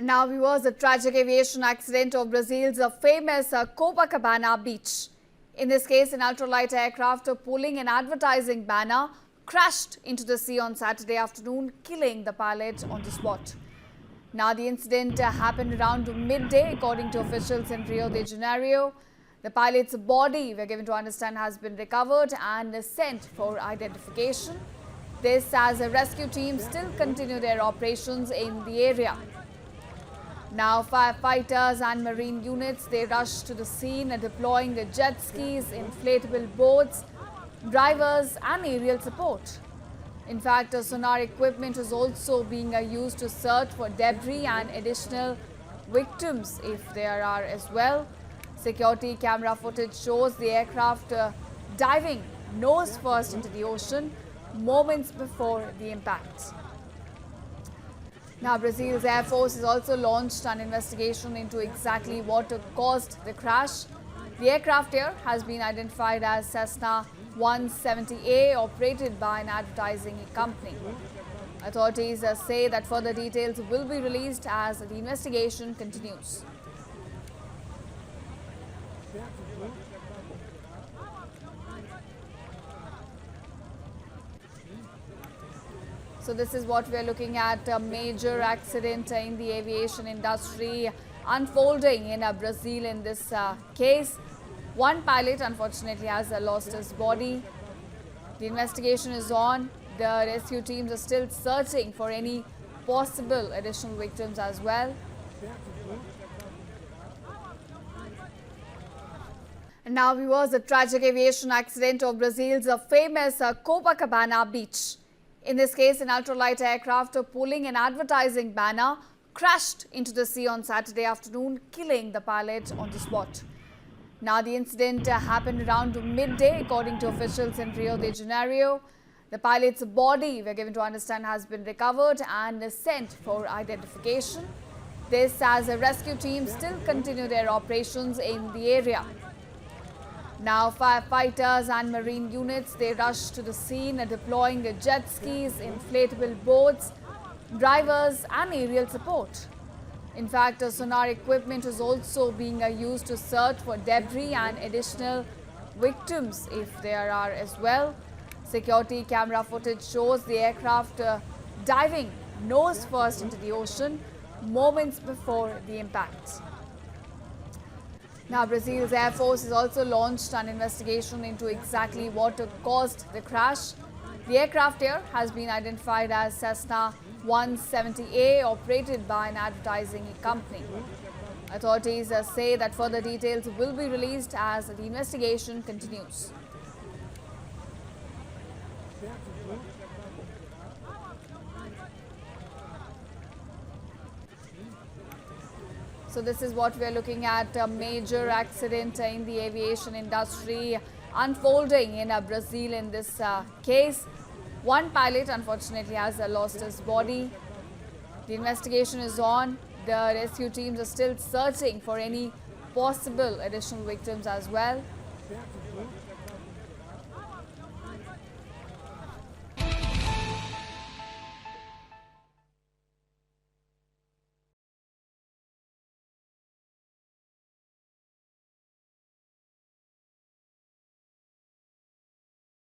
And now viewers, a tragic aviation accident of Brazil's famous Copacabana beach. In this case, an ultralight aircraft pulling an advertising banner crashed into the sea on Saturday afternoon, killing the pilot on the spot. Now the incident happened around midday, according to officials in Rio de Janeiro. The pilot's body, we're given to understand, has been recovered and sent for identification. This as a rescue team still continue their operations in the area. Now firefighters and marine units, they rushed to the scene, deploying jet skis, inflatable boats, drivers and aerial support. In fact, sonar equipment is also being used to search for debris and additional victims if there are as well. Security camera footage shows the aircraft diving nose first into the ocean moments before the impact. Now, Brazil's Air Force has also launched an investigation into exactly what caused the crash. The aircraft here has been identified as Cessna 170A, operated by an advertising company. Authorities say that further details will be released as the investigation continues. So this is what we are looking at, a major accident in the aviation industry unfolding in Brazil in this case. One pilot unfortunately has lost his body. The investigation is on. The rescue teams are still searching for any possible additional victims as well. And now viewers, a tragic aviation accident of Brazil's famous Copacabana beach. In this case, an ultralight aircraft pulling an advertising banner crashed into the sea on Saturday afternoon, killing the pilot on the spot. Now the incident happened around midday, according to officials in Rio de Janeiro. The pilot's body, we're given to understand, has been recovered and sent for identification. This as a rescue team still continue their operations in the area. Now firefighters and marine units, they rushed to the scene, deploying jet skis, inflatable boats, drivers and aerial support. In fact, sonar equipment is also being used to search for debris and additional victims if there are as well. Security camera footage shows the aircraft diving nose first into the ocean moments before the impact. Now, Brazil's Air Force has also launched an investigation into exactly what caused the crash. The aircraft here has been identified as Cessna 170A, operated by an advertising company. Authorities say that further details will be released as the investigation continues. So this is what we are looking at, a major accident in the aviation industry unfolding in Brazil in this case. One pilot unfortunately has lost his body. The investigation is on. The rescue teams are still searching for any possible additional victims as well.